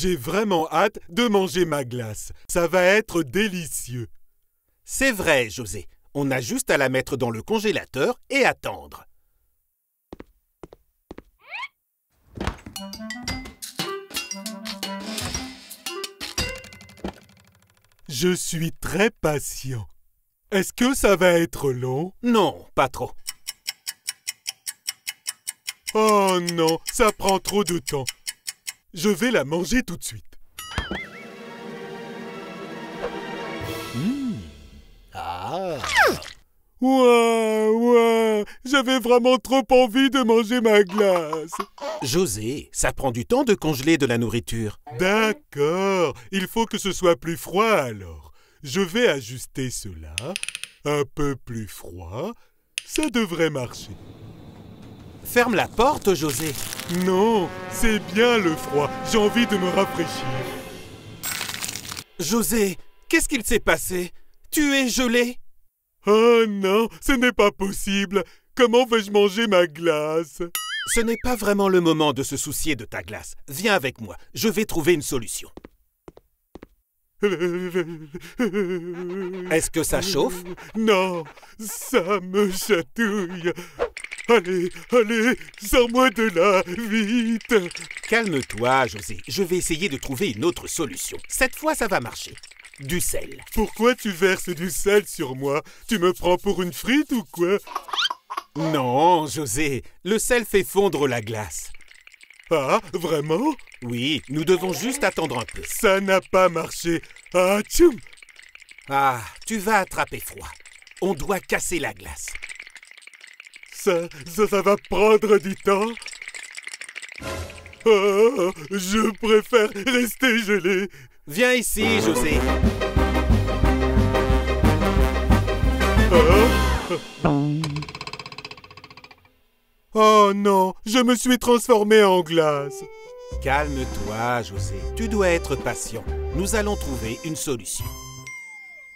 J'ai vraiment hâte de manger ma glace. Ça va être délicieux. C'est vrai, José. On a juste à la mettre dans le congélateur et attendre. Je suis très patient. Est-ce que ça va être long? Non, pas trop. Oh non, ça prend trop de temps. Je vais la manger tout de suite. Ah! Ouah, j'avais vraiment trop envie de manger ma glace. José, ça prend du temps de congeler de la nourriture. D'accord, il faut que ce soit plus froid alors. Je vais ajuster cela. Un peu plus froid. Ça devrait marcher. Ferme la porte, José. Non, c'est bien le froid. J'ai envie de me rafraîchir. José, qu'est-ce qu'il s'est passé? Tu es gelé? Oh non, ce n'est pas possible. Comment vais-je manger ma glace? Ce n'est pas vraiment le moment de se soucier de ta glace. Viens avec moi, je vais trouver une solution. Est-ce que ça chauffe? Non, ça me chatouille. Allez, allez, sors-moi de là, vite. Calme-toi, José. Je vais essayer de trouver une autre solution. Cette fois, ça va marcher. Du sel. Pourquoi tu verses du sel sur moi? Tu me prends pour une frite ou quoi? Non, José. Le sel fait fondre la glace. Ah, vraiment? Oui, nous devons juste attendre un peu. Ça n'a pas marché. Ah, tchoum! Ah, tu vas attraper froid. On doit casser la glace. Ça va prendre du temps. Oh, je préfère rester gelé. Viens ici, José. Oh non, je me suis transformé en glace. Calme-toi, José. Tu dois être patient. Nous allons trouver une solution.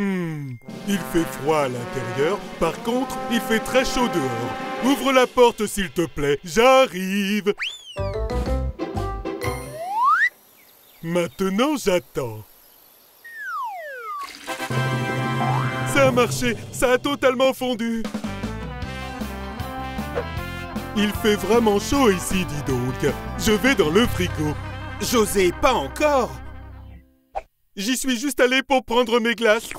Il fait froid à l'intérieur. Par contre, il fait très chaud dehors. Ouvre la porte, s'il te plaît. J'arrive. Maintenant, j'attends. Ça a marché. Ça a totalement fondu. Il fait vraiment chaud ici, dis donc. Je vais dans le frigo. José, pas encore. J'y suis juste allé pour prendre mes glaces.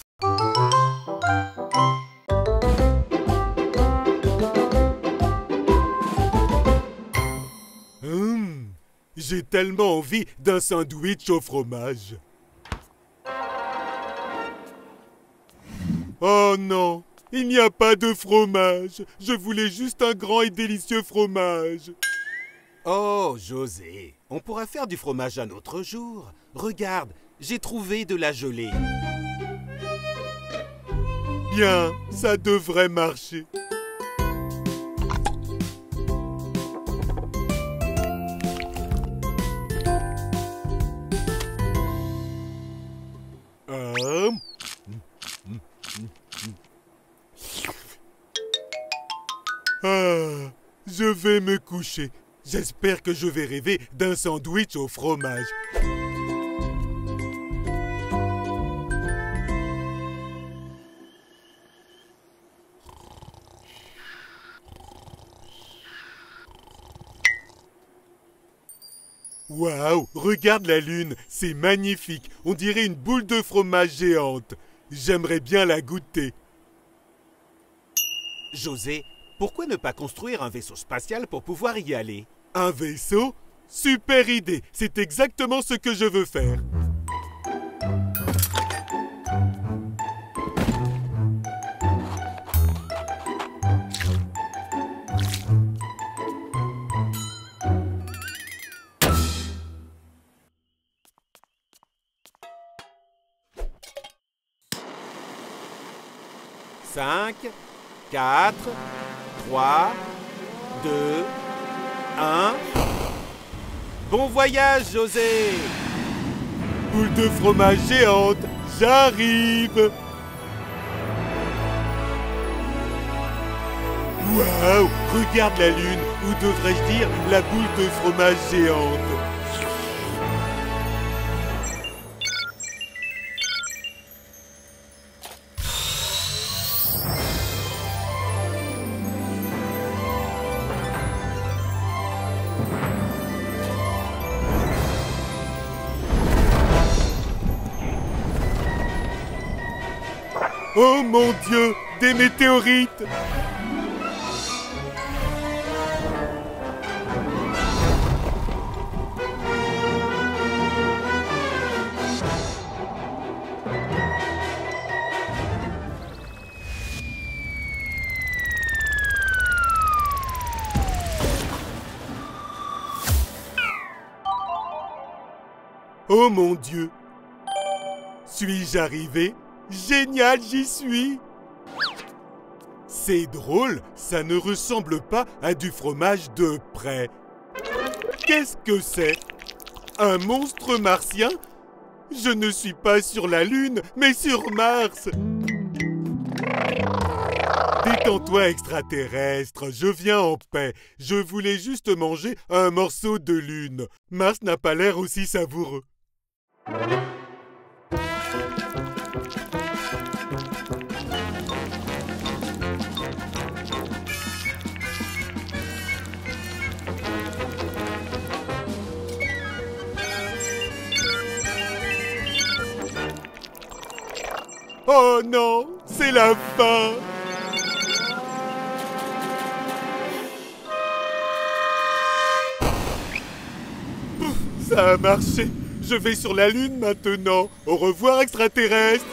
J'ai tellement envie d'un sandwich au fromage. Oh non, il n'y a pas de fromage. Je voulais juste un grand et délicieux fromage. Oh, José, on pourra faire du fromage un autre jour. Regarde, j'ai trouvé de la gelée. Bien, ça devrait marcher. Ah, je vais me coucher. J'espère que je vais rêver d'un sandwich au fromage. Waouh, regarde la lune, c'est magnifique. On dirait une boule de fromage géante. J'aimerais bien la goûter. José, pourquoi ne pas construire un vaisseau spatial pour pouvoir y aller? Un vaisseau? Super idée, c'est exactement ce que je veux faire. Cinq, 4, 3, 2, 1... Bon voyage, José! Boule de fromage géante, j'arrive! Waouh! Regarde la lune, ou devrais-je dire la boule de fromage géante. Oh mon Dieu, des météorites! Oh mon Dieu! Suis-je arrivé? Génial, j'y suis! C'est drôle, ça ne ressemble pas à du fromage de près. Qu'est-ce que c'est? Un monstre martien? Je ne suis pas sur la Lune, mais sur Mars! Détends-toi, extraterrestre, je viens en paix. Je voulais juste manger un morceau de Lune. Mars n'a pas l'air aussi savoureux. Oh non, c'est la fin! Pouf, ça a marché! Je vais sur la Lune maintenant! Au revoir, extraterrestre!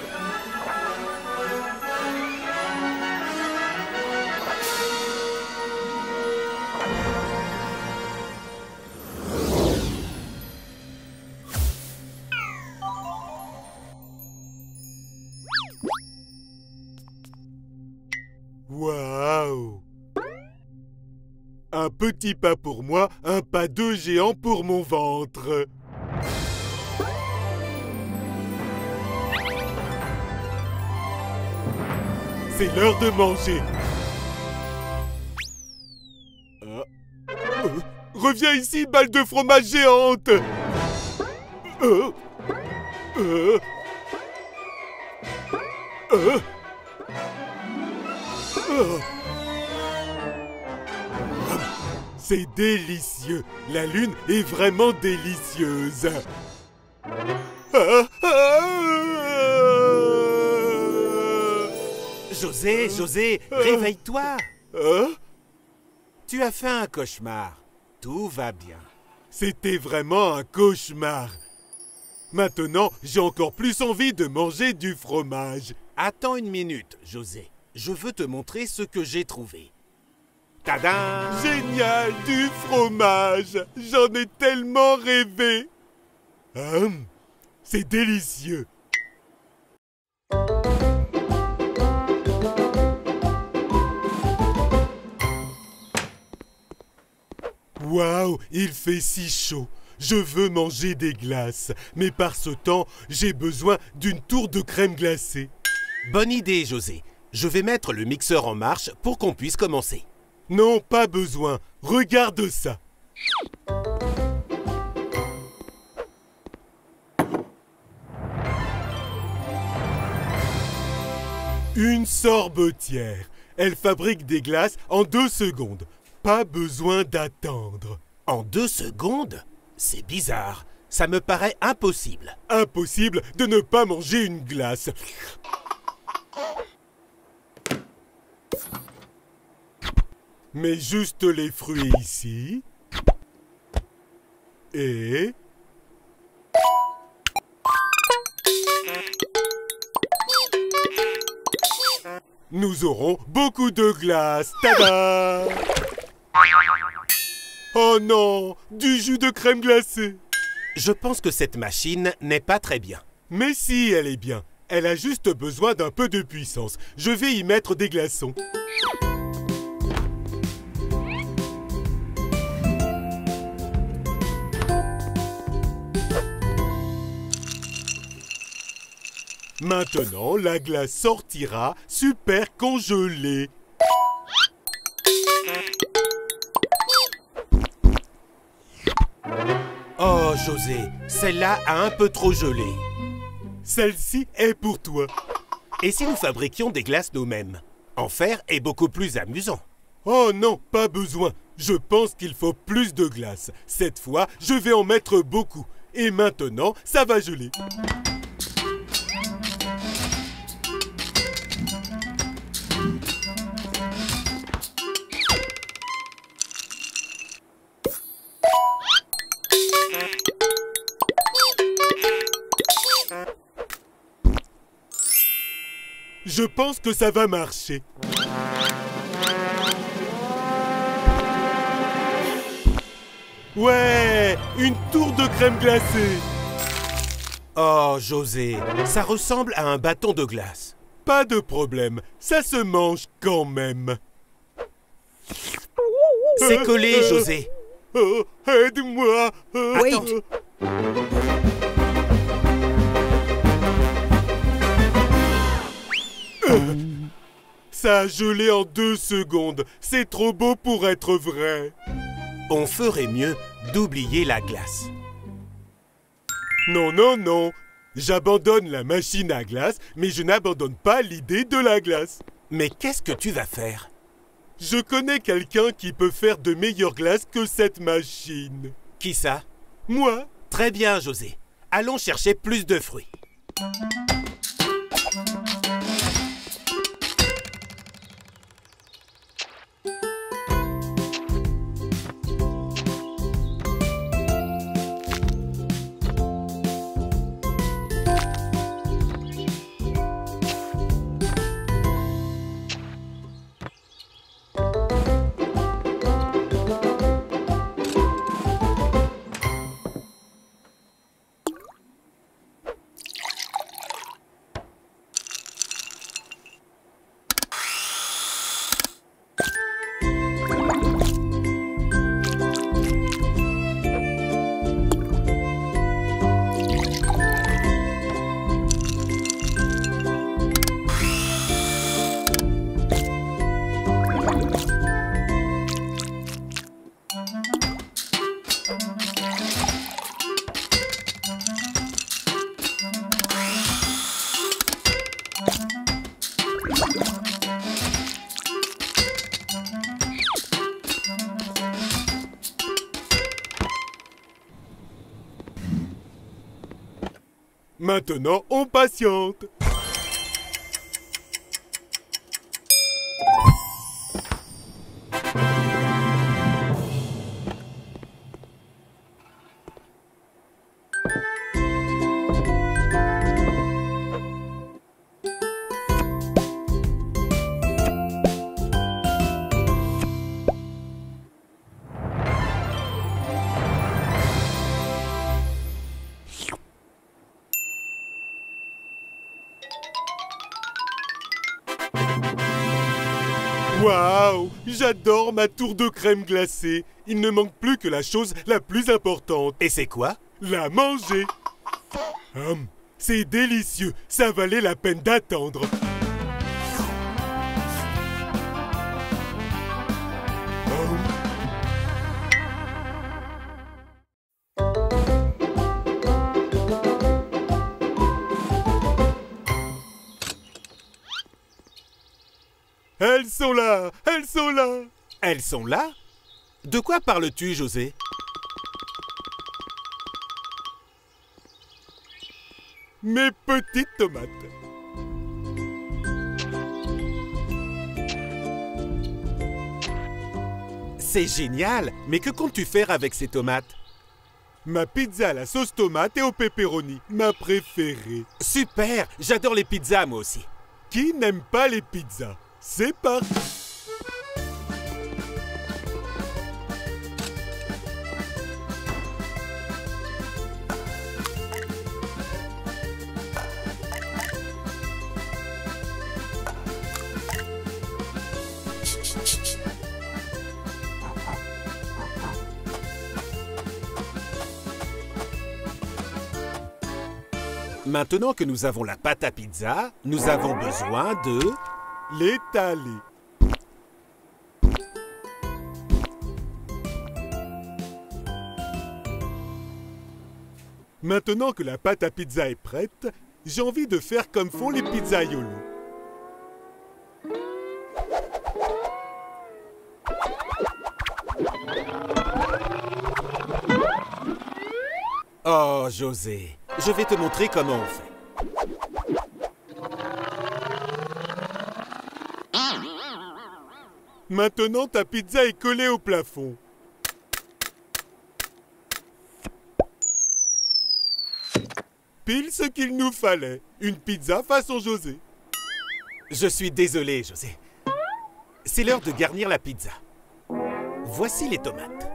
Waouh! Un petit pas pour moi, un pas de géant pour mon ventre. C'est l'heure de manger. Reviens ici, balle de fromage géante. C'est délicieux. La Lune est vraiment délicieuse. José, réveille-toi. Hein? Tu as fait un cauchemar. Tout va bien. C'était vraiment un cauchemar. Maintenant, j'ai encore plus envie de manger du fromage. Attends une minute, José. Je veux te montrer ce que j'ai trouvé. Tadam! Génial, du fromage! J'en ai tellement rêvé! C'est délicieux! Waouh, il fait si chaud! Je veux manger des glaces, mais par ce temps, j'ai besoin d'une tour de crème glacée. Bonne idée, José. Je vais mettre le mixeur en marche pour qu'on puisse commencer. Non, pas besoin. Regarde ça. Une sorbetière. Elle fabrique des glaces en 2 secondes. Pas besoin d'attendre. En 2 secondes? C'est bizarre. Ça me paraît impossible. Impossible de ne pas manger une glace. Mets juste les fruits ici. Et... nous aurons beaucoup de glace. Tada! Oh non! Du jus de crème glacée! Je pense que cette machine n'est pas très bien. Mais si, elle est bien. Elle a juste besoin d'un peu de puissance. Je vais y mettre des glaçons. Maintenant, la glace sortira super congelée. Oh, José, celle-là a un peu trop gelé. Celle-ci est pour toi. Et si nous fabriquions des glaces nous-mêmes? En faire est beaucoup plus amusant. Oh non, pas besoin. Je pense qu'il faut plus de glace. Cette fois, je vais en mettre beaucoup. Et maintenant, ça va geler. Je pense que ça va marcher. Ouais, une tour de crème glacée. Oh, José, ça ressemble à un bâton de glace. Pas de problème, ça se mange quand même. C'est collé, José. Oh, aide-moi. Attends. Ça a gelé en 2 secondes. C'est trop beau pour être vrai. On ferait mieux d'oublier la glace. Non, non, non. J'abandonne la machine à glace, mais je n'abandonne pas l'idée de la glace. Mais qu'est-ce que tu vas faire? Je connais quelqu'un qui peut faire de meilleures glaces que cette machine. Qui ça? Moi? Très bien, José. Allons chercher plus de fruits. Maintenant, on patiente. Waouh! J'adore ma tour de crème glacée. Il ne manque plus que la chose la plus importante. Et c'est quoi? La manger. C'est délicieux. Ça valait la peine d'attendre. Elles sont là! Elles sont là! Elles sont là? De quoi parles-tu, José? Mes petites tomates. C'est génial! Mais que comptes-tu faire avec ces tomates? Ma pizza à la sauce tomate et au pepperoni, ma préférée. Super! J'adore les pizzas, moi aussi. Qui n'aime pas les pizzas? C'est parti! Maintenant que nous avons la pâte à pizza, nous avons besoin de... l'étaler. Maintenant que la pâte à pizza est prête, j'ai envie de faire comme font les pizzaiolos. Oh, José, je vais te montrer comment on fait. Maintenant, ta pizza est collée au plafond. Pile ce qu'il nous fallait. Une pizza façon José. Je suis désolé, José. C'est l'heure de garnir la pizza. Voici les tomates.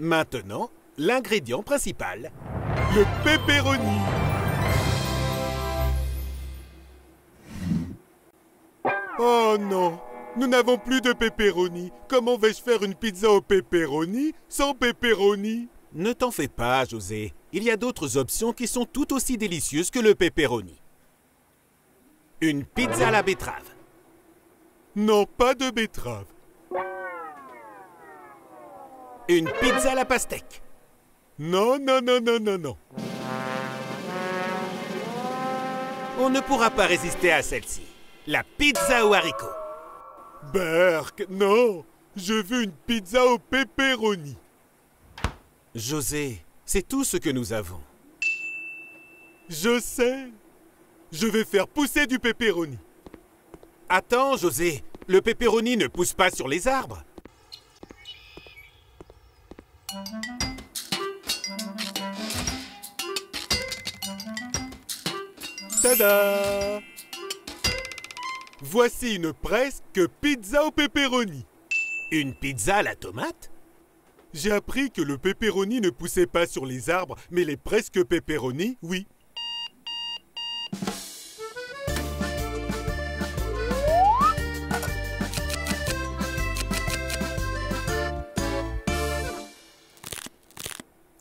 Maintenant, l'ingrédient principal. Le pepperoni. Oh non, nous n'avons plus de pepperoni. Comment vais-je faire une pizza au pepperoni sans pepperoni? Ne t'en fais pas, José. Il y a d'autres options qui sont tout aussi délicieuses que le pepperoni. Une pizza à la betterave. Non, pas de betterave. Une pizza à la pastèque. Non, non, non, non, non, non. On ne pourra pas résister à celle-ci. La pizza aux haricots. Berk, non. Je veux une pizza au pepperoni. José, c'est tout ce que nous avons. Je sais. Je vais faire pousser du pepperoni. Attends, José. Le pepperoni ne pousse pas sur les arbres. Tada! Voici une presque pizza au pepperoni. Une pizza à la tomate? J'ai appris que le pepperoni ne poussait pas sur les arbres, mais les presque pepperoni, oui.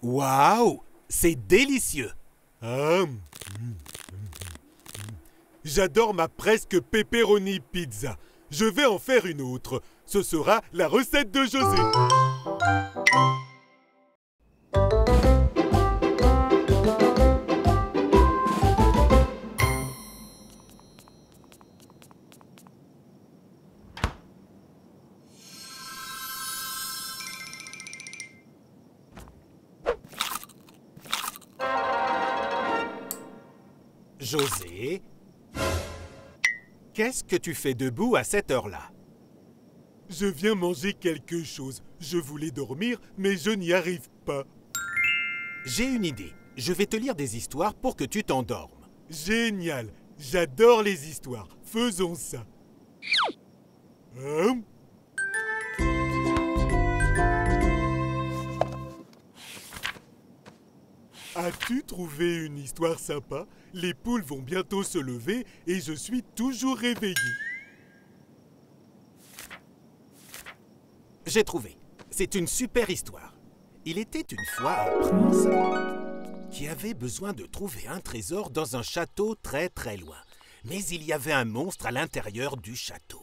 Waouh! C'est délicieux! J'adore ma presque pepperoni pizza. Je vais en faire une autre. Ce sera la recette de José. José, qu'est-ce que tu fais debout à cette heure-là? Je viens manger quelque chose. Je voulais dormir, mais je n'y arrive pas. J'ai une idée. Je vais te lire des histoires pour que tu t'endormes. Génial. J'adore les histoires. Faisons ça. As-tu trouvé une histoire sympa? Les poules vont bientôt se lever et je suis toujours réveillé. J'ai trouvé. C'est une super histoire. Il était une fois un prince qui avait besoin de trouver un trésor dans un château très très loin. Mais il y avait un monstre à l'intérieur du château.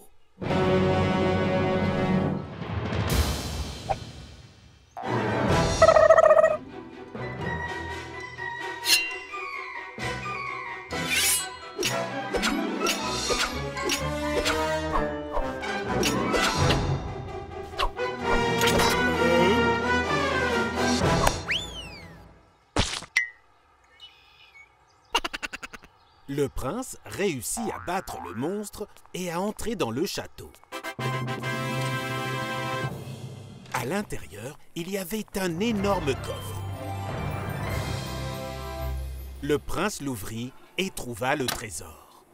Le prince réussit à battre le monstre et à entrer dans le château. À l'intérieur, il y avait un énorme coffre. Le prince l'ouvrit et trouva le trésor.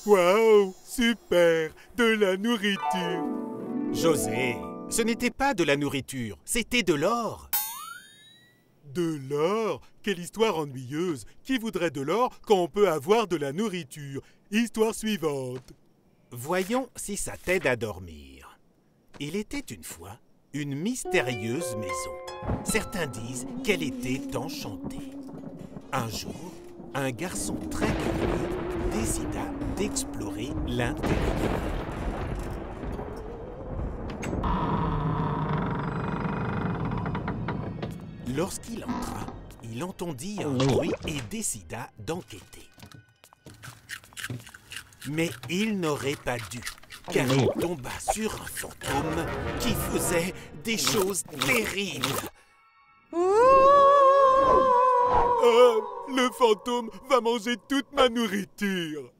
Waouh, super, de la nourriture. José, ce n'était pas de la nourriture, c'était de l'or. De l'or? Quelle histoire ennuyeuse! Qui voudrait de l'or quand on peut avoir de la nourriture? Histoire suivante. Voyons si ça t'aide à dormir. Il était une fois une mystérieuse maison. Certains disent qu'elle était enchantée. Un jour, un garçon très curieux décida d'explorer l'intérieur. Lorsqu'il entra, il entendit un bruit et décida d'enquêter. Mais il n'aurait pas dû, car il tomba sur un fantôme qui faisait des choses terribles. Le fantôme va manger toute ma nourriture.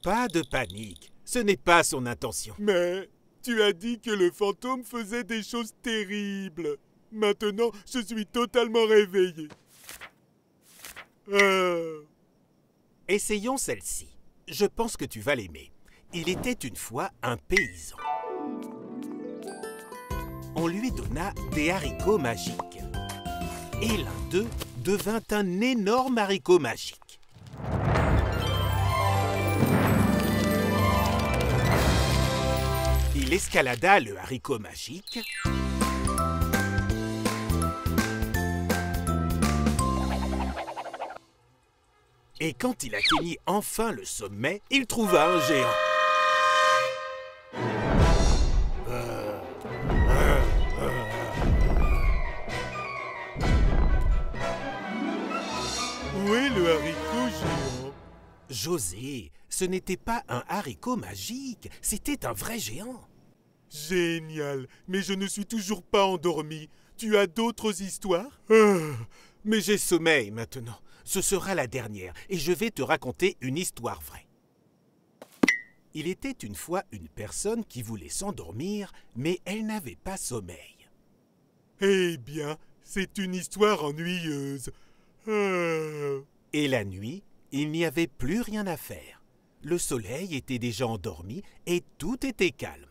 Pas de panique, ce n'est pas son intention. Mais tu as dit que le fantôme faisait des choses terribles. Maintenant, je suis totalement réveillé. Essayons celle-ci. Je pense que tu vas l'aimer. Il était une fois un paysan. On lui donna des haricots magiques. Et l'un d'eux devint un énorme haricot magique. Il escalada le haricot magique. Et quand il atteignit enfin le sommet, il trouva un géant. Où est le haricot géant? José, ce n'était pas un haricot magique, c'était un vrai géant. Génial, mais je ne suis toujours pas endormi. Tu as d'autres histoires? Mais j'ai sommeil maintenant. Ce sera la dernière et je vais te raconter une histoire vraie. Il était une fois une personne qui voulait s'endormir, mais elle n'avait pas sommeil. Eh bien, c'est une histoire ennuyeuse. Et la nuit, il n'y avait plus rien à faire. Le soleil était déjà endormi et tout était calme.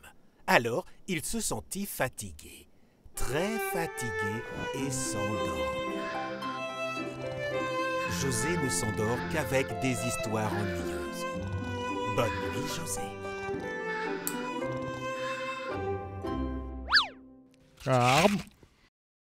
Alors, il se sentit fatigué, très fatigué et s'endormit. José ne s'endort qu'avec des histoires ennuyeuses. Bonne nuit, José. Charme.